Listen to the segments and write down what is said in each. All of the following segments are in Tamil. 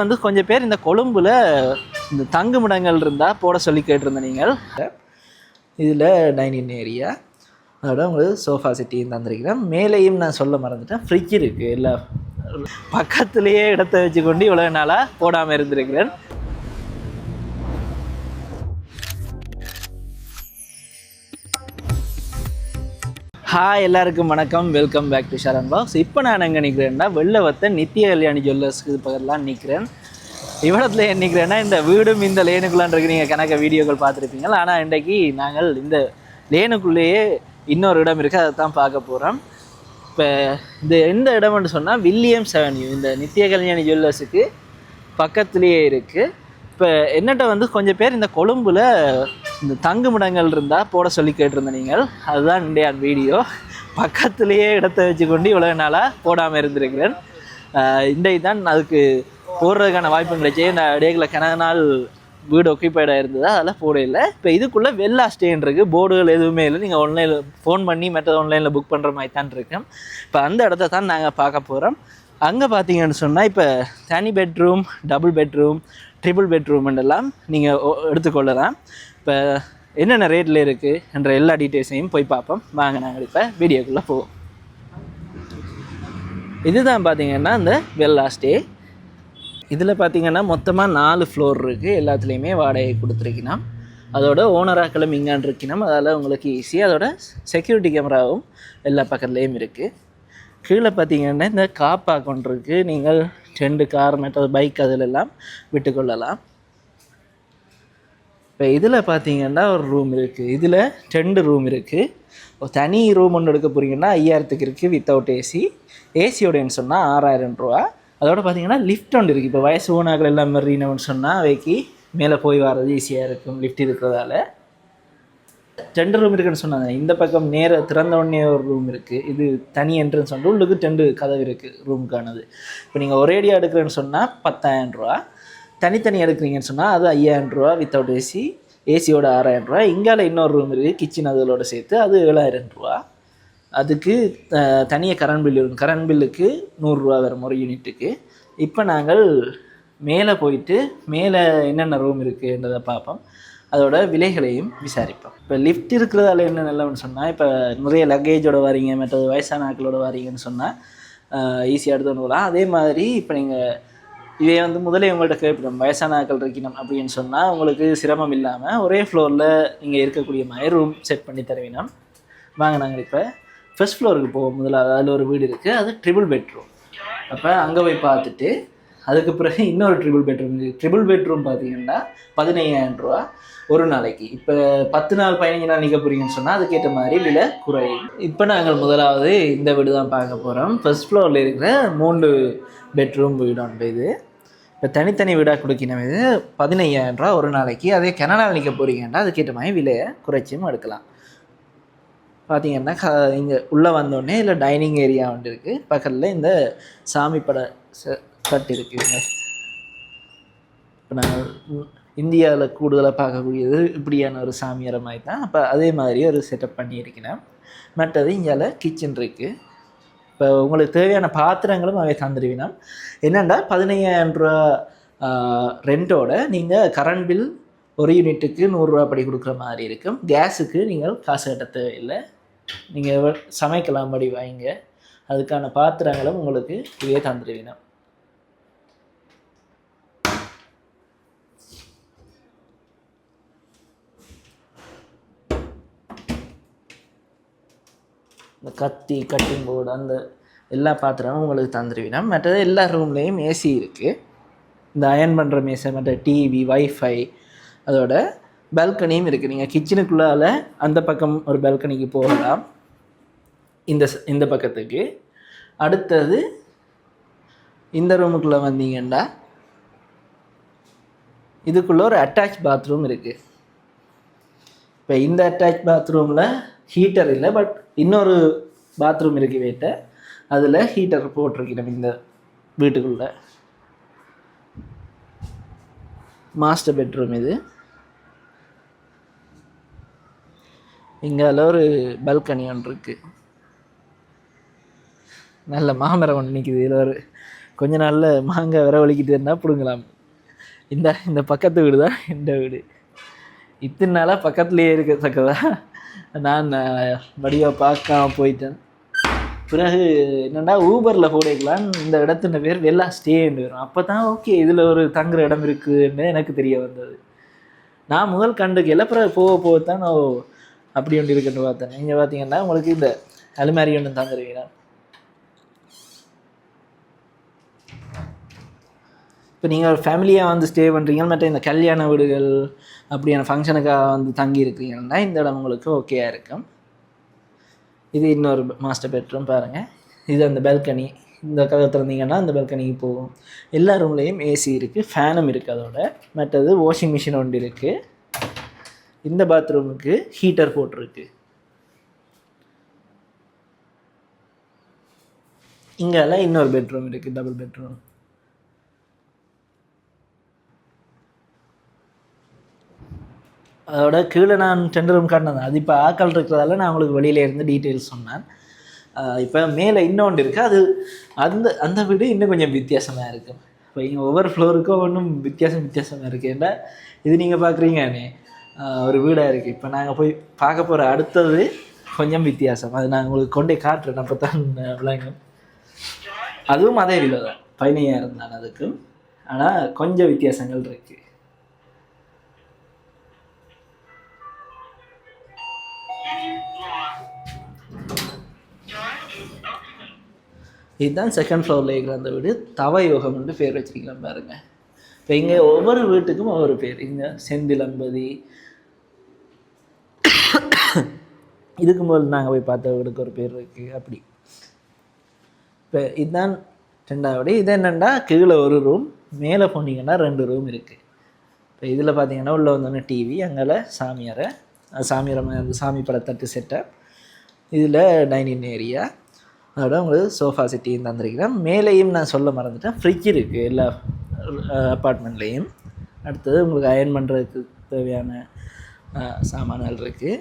வந்து கொஞ்சம் பேர் இந்த கொழும்புல இந்த தங்குமிடங்கள் இருந்தால் போட சொல்லி கேட்டிருந்த நீங்கள். இதில் டைனிங் ஏரியா, அதோட உங்களுக்கு சோஃபா செட்டியும் தந்திருக்கிறேன். மேலேயும் நான் சொல்ல மறந்துட்டேன், ஃப்ரிட்ஜ் இருக்குது. எல்லா பக்கத்துலேயே இடத்த வச்சுக்கொண்டு இவ்வளோ நாளாக போடாமல் இருந்திருக்கிறேன். ஹாய், எல்லாருக்கும் வணக்கம். Welcome back to Sharan box. இப்போ நான் எங்கே நிற்கிறேன்னா வெள்ளவத்த நித்திய கல்யாணி ஜுவல்லர்ஸ்க்கு பக்கத்துலாம் நிற்கிறேன். இவ்வளோத்துல ஏன் நிற்கிறேன்னா, இந்த வீடும் இந்த லேனுக்குள்ளான் இருக்கு. நீங்கள் கணக்க வீடியோக்கள் பார்த்துருப்பீங்க. ஆனால் இன்றைக்கி நாங்கள் இந்த லேனுக்குள்ளேயே இன்னொரு இடம் இருக்குது, அதை தான் பார்க்க போகிறோம். இப்போ இந்த எந்த இடம்னு சொன்னால் வில்லியம்ஸ் அவென்யூ, இந்த நித்திய கல்யாணி ஜுவல்லர்ஸுக்கு பக்கத்துலேயே இருக்குது. இப்போ என்னட்ட வந்து கொஞ்சம் பேர் இந்த கொழும்புல இந்த தங்குமிடங்கள் இருந்தால் போட சொல்லி கேட்டிருந்த நீங்கள். அதுதான் இன்றைய வீடியோ. பக்கத்துலேயே இடத்த வச்சுக்கொண்டு இவ்வளோ நாளாக போடாமல் இருந்திருக்கிறேன். இன்றைக்கு தான் அதுக்கு போடுறதுக்கான வாய்ப்பு கிடைச்சி. நான் இடையில கனக நாள் வீடு ஒக்கிப்பைடாக இருந்தது, அதெல்லாம் போட இல்லை. இப்போ இதுக்குள்ளே வெள்ளா ஸ்டேன் இருக்குது, போர்டுகள் எதுவுமே இல்லை. நீங்கள் ஆன்லைனில் ஃபோன் பண்ணி மற்ற ஆன்லைனில் புக் பண்ணுற மாதிரி தான் இருக்கேன். இப்போ அந்த இடத்த தான் நாங்கள் பார்க்க போகிறோம். அங்கே பார்த்தீங்கன்னு சொன்னால் இப்போ தனி பெட்ரூம், டபுள் பெட்ரூம், ட்ரிபிள் பெட்ரூம்ன்றெல்லாம் நீங்கள் எடுத்துக்கொள்ளலாம். இப்போ என்னென்ன ரேட்டில் இருக்குது என்ற எல்லா டீட்டெயில்ஸையும் போய் பார்ப்போம். வாங்க, நாங்கள் இப்போ வீடியோக்குள்ளே போவோம். இதுதான் பார்த்தீங்கன்னா இந்த வெள்ளா ஸ்டே. இதில் பார்த்தீங்கன்னா மொத்தமாக 4 ஃப்ளோர் இருக்குது. எல்லாத்துலேயுமே வாடகை கொடுத்துருக்கணும். அதோட ஓனராக்களும் இங்கான் இருக்கணும். அதால் உங்களுக்கு ஈஸியாக அதோட செக்யூரிட்டி கேமராவும் எல்லா பக்கத்துலேயும் இருக்குது. கீழே பார்த்தீங்கன்னா இந்த கார் பார்க் ஒன்று இருக்குது. நீங்கள் 2 கார் மற்ற பைக் அதிலெல்லாம் விட்டுக்கொள்ளலாம். இப்போ இதில் பார்த்தீங்கன்னா ஒரு ரூம் இருக்குது. இதில் 2 ரூம் இருக்குது. ஒரு தனி ரூம் ஒன்று எடுக்க போகிறீங்கன்னா 5000க்கு இருக்குது வித்தவுட் ஏசி. ஏசியோடன்னு சொன்னால் 6000 ரூபா. அதோட பார்த்தீங்கன்னா லிஃப்ட் ஒன்று இருக்குது. இப்போ வயசு ஓனாக்கள் எல்லாம் மாறினோன்னு சொன்னால் அவைக்கு மேலே போய் வர்றது ஈஸியாக இருக்கும் லிஃப்ட் இருக்கிறதால. 2 ரூம் இருக்குதுன்னு சொன்னாங்க. இந்த பக்கம் நேர திறந்த உடனே ஒரு ரூம் இருக்குது. இது தனி என்ட்ரன்ஸ் வந்து உள்ளுக்கு 2 கதவு இருக்குது ரூமுக்கானது. இப்போ நீங்கள் ஒரேடியாக எடுக்கிறேன்னு சொன்னால் 10,000 ரூபா. தனித்தனி எடுக்கிறீங்கன்னு சொன்னால் அது 5000 ரூபா வித்தவுட் ஏசி. ஏசியோட 6000 ரூபா. இங்கால இன்னொரு ரூம் இருக்குது கிச்சன், அதோட சேர்த்து அது 7000 ரூபா. அதுக்கு தனியாக கரண்ட் பில் இருக்கும். கரண்ட் பில்லுக்கு 100 ரூபா வரும் ஒரு யூனிட்டுக்கு. இப்போ நாங்கள் மேலே போயிட்டு மேலே என்னென்ன ரூம் இருக்குன்றதை பார்ப்போம். அதோட விலைகளையும் விசாரிப்போம். இப்போ லிஃப்ட் இருக்கிறதால என்ன நல்லவன்னு சொன்னால், இப்போ நிறைய லக்கேஜோட வரீங்க, மற்றது வயசான ஆட்களோட வரீங்கன்னு சொன்னால் ஈஸியாக எடுத்துன்னு போகலாம். அதே மாதிரி இப்போ நீங்கள் இதே வந்து முதலே உங்கள்கிட்ட கேட்போம், வயசான ஆட்கள் இருக்கணும் அப்படின்னு சொன்னால் உங்களுக்கு சிரமம் இல்லாமல் ஒரே ஃப்ளோரில் நீங்கள் இருக்கக்கூடிய மாதிரி ரூம் செட் பண்ணி தருவீங்க. வாங்க, நாங்கள் இப்போ ஃபர்ஸ்ட் ஃப்ளோருக்கு போவோம். முதல்ல அதில் ஒரு வீடு இருக்குது, அது ட்ரிபிள் பெட்ரூம். அப்போ அங்கே போய் பார்த்துட்டு அதுக்கு பிறகு இன்னொரு ட்ரிபிள் பெட்ரூம் இருக்குது. ட்ரிபிள் பெட்ரூம் பார்த்தீங்கன்னா 15000 ரூபா ஒரு நாளைக்கு. இப்போ 10 நாள் 15 நாள் நிற்க போகிறீங்கன்னு சொன்னால் அதுக்கேற்ற மாதிரி விலை குறையும். இப்போ நாங்கள் முதலாவது இந்த வீடு தான் பார்க்க போகிறோம். ஃபர்ஸ்ட் ஃப்ளோரில் இருக்கிற 3 பெட்ரூம் வீடு ஒன்று. இது இப்போ தனித்தனி வீடாக கொடுக்கணும். இது 15000 ரூபா ஒரு நாளைக்கு. அதே கனடாவில் நிற்க போகிறீங்கன்னா அதுக்கேற்ற மாதிரி விலையை குறைச்சியும் எடுக்கலாம். பார்த்தீங்கன்னா இங்கே உள்ளே வந்தோடனே இல்லை டைனிங் ஏரியா ஒன்று இருக்குது. பக்கத்தில் இந்த சாமி பட கட்டு இருக்குதுங்க. இப்போ நாங்கள் இந்தியாவில் கூடுதலாக பார்க்கக்கூடியது இப்படியான ஒரு சாமியார மாதிரி தான். அப்போ அதே மாதிரி ஒரு செட்டப் பண்ணியிருக்கிறேன். மற்றது இங்கே கிச்சன் இருக்குது. இப்போ உங்களுக்கு தேவையான பாத்திரங்களும் அவை தந்துடுவீனா. என்னென்னா 15000 ரூபா ரெண்டோட நீங்கள் கரண்ட் பில் ஒரு யூனிட்டுக்கு 100 ரூபா படி கொடுக்குற மாதிரி இருக்கும். கேஸுக்கு நீங்கள் காசு கட்ட தேவையில்லை, நீங்கள் சமைக்கலாம் படி வாங்க. அதுக்கான பாத்திரங்களும் உங்களுக்கு இதே தந்துடுவீனா. இந்த கத்தி, கட்டிங் போர்டு, அந்த எல்லா பாத்திரமும் உங்களுக்கு தந்துடுவீனா. மற்றது எல்லா ரூம்லேயும் ஏசி இருக்குது. இந்த அயர்ன் பண்ணுற மேசை, மற்ற டிவி, வைஃபை, அதோட பால்கனியும் இருக்குது. நீங்கள் கிச்சனுக்குள்ளால் அந்த பக்கம் ஒரு பால்கனிக்கு போகலாம். இந்த பக்கத்துக்கு அடுத்தது இந்த ரூமுக்குள்ளே வந்தீங்கன்னா இதுக்குள்ளே ஒரு அட்டாச் பாத்ரூம் இருக்குது. இப்போ இந்த அட்டாச் பாத்ரூமில் ஹீட்டர் இல்லை, பட் இன்னொரு பாத்ரூம் இருக்குது வீட்டை, அதில் ஹீட்டர் போட்டிருக்கணும். இந்த வீட்டுக்குள்ளே மாஸ்டர் பெட்ரூம் இது. இங்கால ஒரு பால்கனி ஒன்று இருக்குது. நல்ல மாமரம் ஒன்று நிற்கிது. இதில் ஒரு கொஞ்ச நாளில் மாங்காய் வரவழிக்கிட்டு இருந்தால் பிடுங்கலாம். இந்த பக்கத்து வீடு தான் இந்த வீடு. இத்தனை நாளாக பக்கத்துலேயே இருக்கத்தக்கதா நான் வடிவாக பார்க்காம போயிட்டேன். பிறகு என்னென்னா ஊபரில் போடலான்னு இந்த இடத்துல பேர் வெள்ளா ஸ்டேன்னு வரும். அப்போ தான் ஓகே இதில் ஒரு தங்குற இடம் இருக்குதுன்னு எனக்கு தெரிய வந்தது. நான் முதல் கண்டுக்கல, பிறகு போகத்தான் அப்படி ஒன்று இருக்குன்னு பார்த்தேன். நீங்கள் பார்த்தீங்கன்னா உங்களுக்கு இந்த அலுமாரி ஒன்று தந்துருவீங்க. இப்போ நீங்கள் ஃபேமிலியாக வந்து ஸ்டே பண்ணுறீங்க, மற்ற இந்த கல்யாண வீடுகள் அப்படியான ஃபங்க்ஷனுக்காக வந்து தங்கி இருக்கிறீங்கன்னா இந்த இடம் உங்களுக்கு ஓகேயா இருக்கும். இது இன்னொரு மாஸ்டர் பெட்ரூம் பாருங்கள். இது அந்த பால்கனி, இந்த கதவை திறந்தீங்கன்னா அந்த பால்கனிக்கு போகும். எல்லா ரூம்லேயும் ஏசி இருக்குது, ஃபேனும் இருக்குது. அதோட மற்றது வாஷிங் மிஷின் ஒன்று இருக்குது. இந்த பாத்ரூமுக்கு ஹீட்டர் போட்டிருக்கு. இங்கெல்லாம் இன்னொரு பெட்ரூம் இருக்குது, டபுள் பெட்ரூம். அதோட கீழே நான் 2 ரூம் காட்டினேன். அது இப்போ ஆக்கள் இருக்கிறதால நான் உங்களுக்கு வெளியில இருந்து டீட்டெயில்ஸ் சொன்னேன். இப்போ மேலே இன்னொன்று இருக்குது. அது அந்த வீடு இன்னும் கொஞ்சம் வித்தியாசமாக இருக்கும். இப்போ இங்கே ஒவ்வொரு ஃப்ளோருக்கும் ஒன்றும் வித்தியாசமாக இருக்குது. ஏன்னா இது நீங்கள் பார்க்குறீங்கண்ணே ஒரு வீடாக இருக்குது. இப்போ நாங்கள் போய் பார்க்க போகிற அடுத்தது கொஞ்சம் வித்தியாசம். அது நான் உங்களுக்கு கொண்டே காட்டுறேன். அப்போ தான் விளங்கும். அதுவும் அதே விலை தான், 15,000 தான் அதுக்கும். ஆனால் கொஞ்சம் வித்தியாசங்கள் இருக்குது. இதுதான் செகண்ட் ஃப்ளோரில் இருக்கிற அந்த வீடு. தவயோகம்னு பேர் வச்சுருக்கலாம் பாருங்கள். இப்போ இங்கே ஒவ்வொரு வீட்டுக்கும் ஒவ்வொரு பேர். இங்கே செந்திலம்பதி, இதுக்கு முதல் நாங்கள் போய் பார்த்த வீடுக்கு ஒரு பேர் இருக்குது. அப்படி இப்போ இதுதான் 2வது. இது என்னென்னா கீழே ஒரு ரூம், மேலே போனீங்கன்னா 2 ரூம் இருக்குது. இப்போ இதில் பார்த்தீங்கன்னா உள்ளே வந்தோடனே டிவி, அங்கே சாமியாரை அந்த சாமி படத்தட்டு செட்டப், இதில் டைனிங் ஏரியா, அதோட உங்களுக்கு சோஃபா செட்டியும் தந்துருக்கிறேன். மேலேயும் நான் சொல்ல மறந்துட்டேன், ஃப்ரிட்ஜ் இருக்குது எல்லா அப்பார்ட்மெண்ட்லேயும். அடுத்தது உங்களுக்கு அயர்ன் பண்ணுறதுக்கு தேவையான சாமான்கள் இருக்குது.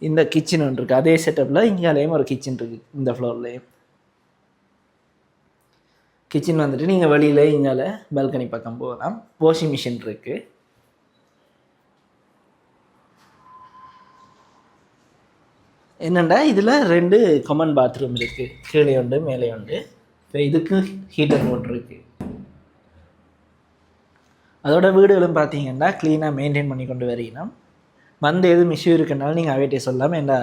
இந்த கிச்சன் ஒன்று இருக்குது, அதே செட்டப்பில் இங்கேலேயும் ஒரு கிச்சன் இருக்குது. இந்த ஃப்ளோர்லேயும் கிச்சன் வந்துட்டு நீங்கள் வெளியில் இங்கால பால்கனி பக்கம் போகலாம். வாஷிங் மிஷின் இருக்குது. என்னென்னா இதில் 2 காமன் பாத்ரூம் இருக்குது, கீழே உண்டு மேலே உண்டு. இப்போ இதுக்கு ஹீட்டர் போட்டிருக்கு. அதோட வீடுகளும் பார்த்தீங்கன்னா க்ளீனாக மெயின்டைன் பண்ணி கொண்டு வரீங்கன்னா வந்து எதுவும் இஷ்யூ இருக்குனாலும் நீங்கள் அவைகிட்டே சொல்லாமல் என்ன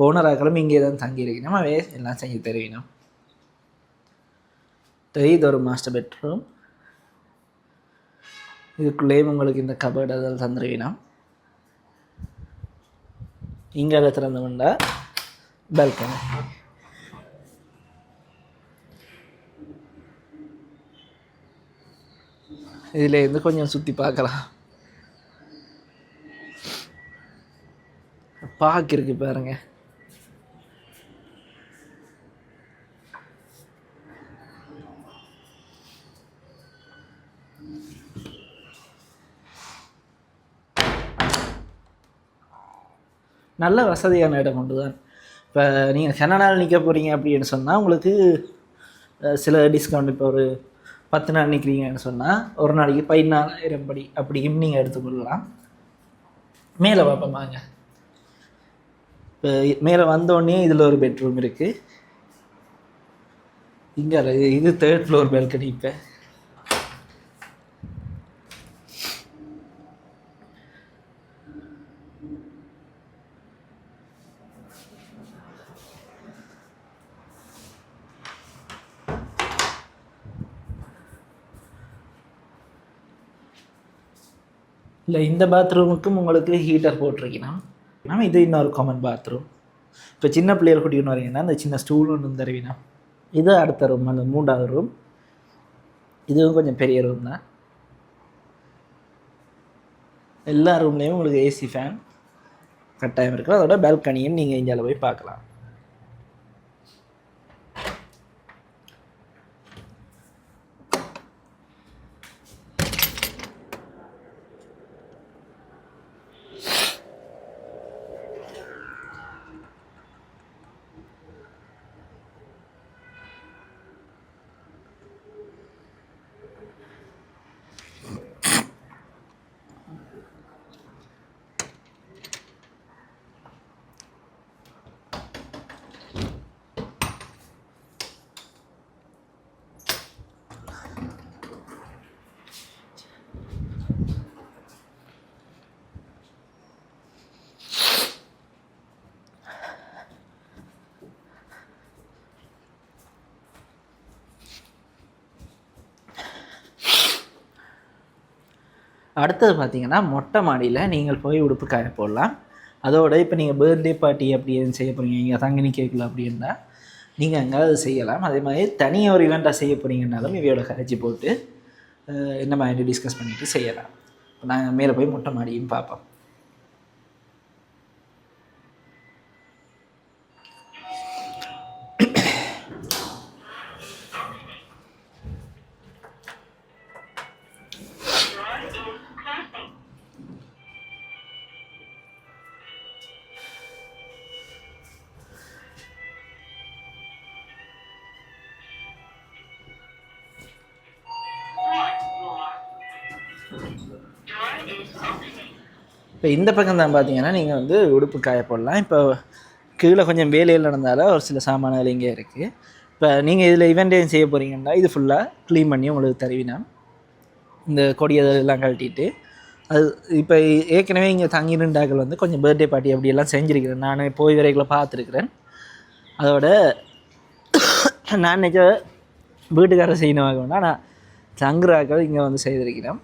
ஓனராக்களும் இங்கே தான் தங்கியிருக்கணும், அவே எல்லாம் செஞ்சு தருவீங்க. இது ஒரு மாஸ்டர் பெட்ரூம். இதுக்குள்ளேயும் உங்களுக்கு இந்த கபர்டு அதெல்லாம் தந்துருவீங்க. இங்கே திறந்தோம்னா பால்கனி. இதில் இருந்து கொஞ்சம் சுற்றி பார்க்கலாம். பார்க் இருக்கு பாருங்க. நல்ல வசதியான இடம் ஒன்று தான். இப்போ நீங்கள் கனடாவில் நிற்க போகிறீங்க அப்படின்னு சொன்னால் உங்களுக்கு சில டிஸ்கவுண்ட், இப்போ ஒரு 10 நாள் நிற்கிறீங்கன்னு சொன்னால் ஒரு நாளைக்கு 14,000 படி அப்படியும் நீங்கள் எடுத்துக்கொள்ளலாம். மேலே பார்ப்போமாங்க. இப்போ மேலே வந்தோடனே இதில் ஒரு பெட்ரூம் இருக்குது. இங்கே இது 3rd ஃப்ளோர் பால்கனி. இப்போ இல்லை இந்த பாத்ரூமுக்கும் உங்களுக்கு ஹீட்டர் போட்டிருக்கீங்கன்னா இது இன்னொரு காமன் பாத்ரூம். இப்போ சின்ன பிள்ளைகள் கூட்டிகிட்டு வரீங்கன்னா அந்த சின்ன ஸ்டூல் ஒன்று தருவீங்கன்னா இது அடுத்த ரூம், அந்த 3வது ரூம். இதுவும் கொஞ்சம் பெரிய ரூம் தான். எல்லா ரூம்லேயும் உங்களுக்கு ஏசி ஃபேன் கட்டாயம் இருக்குது. அதோட பால்கனியும் நீங்கள் இங்கே போய் பார்க்கலாம். அடுத்தது பார்த்தீங்கன்னா மொட்டை மாடியில் நீங்கள் போய் உடுப்பு காய போடலாம். அதோட இப்போ நீங்கள் பர்த்டே பார்ட்டி அப்படி எதுவும் செய்ய போகிறீங்க, இங்கே தங்கினி கேட்கல அப்படின்னா நீங்கள் எங்கேயாவது செய்யலாம். அதே மாதிரி தனியாக ஒரு ஈவெண்ட்டாக செய்ய போகிறீங்கன்னாலும் இவையோட கரைச்சி போட்டு என்ன மாதிரி டிஸ்கஸ் பண்ணிவிட்டு செய்யலாம். இப்போ நாங்கள் மேலே போய் மொட்டை மாடியும் பார்ப்போம். இப்போ இந்த பக்கம் தான் பார்த்தீங்கன்னா நீங்கள் வந்து உடுப்பு காய போடலாம். இப்போ கீழே கொஞ்சம் வேலையில் நடந்தாலும் ஒரு சில சாமான்கள் இங்கே இருக்குது. இப்போ நீங்கள் இதில் ஈவெண்ட்டையும் செய்ய போகிறீங்கன்னா இது ஃபுல்லாக க்ளீன் பண்ணி உங்களுக்கு தருவினா இந்த கொடியெல்லாம் கழட்டிட்டு அது இப்போ ஏற்கனவே இங்கே தங்கியிருந்தாக்கள் வந்து கொஞ்சம் பர்த்டே பார்ட்டி அப்படியெல்லாம் செஞ்சுருக்கிறேன். நான் போய் வரைக்குள்ள பார்த்துருக்குறேன். அதோட நான் நினைச்ச வீட்டுக்காரர் செய்யணும் வேண்டாம், நான் தங்குறாக்கள் இங்கே வந்து செய்திருக்கிறேன்.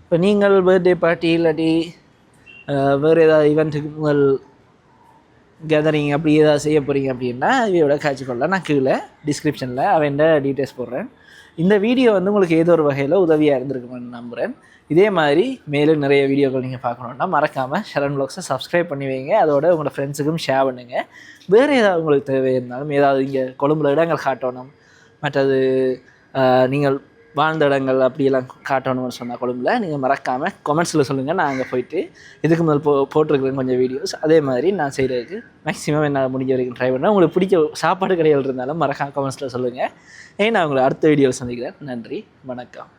இப்போ நீங்கள் பர்த்டே பார்ட்டி இல்லாட்டி வேறு ஏதாவது ஈவெண்ட்டுக்கு முதல் கேதரிங் அப்படி ஏதாவது செய்ய போகிறீங்க அப்படின்னா இவையோட காட்சிக்கொள்ளலாம். நான் கீழே டிஸ்கிரிப்ஷனில் அவன் டீட்டெயில்ஸ் போடுறேன். இந்த வீடியோ வந்து உங்களுக்கு ஏதோ ஒரு வகையில் உதவியாக இருந்திருக்குமென்னு நம்புகிறேன். இதே மாதிரி மேலும் நிறைய வீடியோக்கள் நீங்கள் பார்க்கணுன்னா மறக்காமல் ஷரண் வ்ளாக்ஸை சப்ஸ்கிரைப் பண்ணி வைங்க. அதோட உங்களோட ஃப்ரெண்ட்ஸுக்கும் ஷேர் பண்ணுங்கள். வேறு ஏதாவது உங்களுக்கு தேவை இருந்தாலும் ஏதாவது இங்கே கொழும்புல இடங்கள் காட்டணும், மற்றது நீங்கள் வாழ்ந்த இடங்கள் அப்படியெல்லாம் காட்டணும்னு சொன்னால் கொழும்பில் நீங்கள் மறக்காமல் கமெண்ட்ஸில் சொல்லுங்கள். நான் அங்கே போயிட்டு இதுக்கு முதல் போட்டிருக்கிறேன் கொஞ்சம் வீடியோஸ். அதே மாதிரி நான் செய்கிறதுக்கு மேக்ஸிமம் என்னால் முடிஞ்ச வரைக்கும் ட்ரை பண்ணேன். உங்களுக்கு பிடிச்ச சாப்பாடு கடைகள் இருந்தாலும் மறக்காம கமெண்ட்ஸில் சொல்லுங்கள். நான் உங்களை அடுத்த வீடியோவில் சந்திக்கிறேன். நன்றி, வணக்கம்.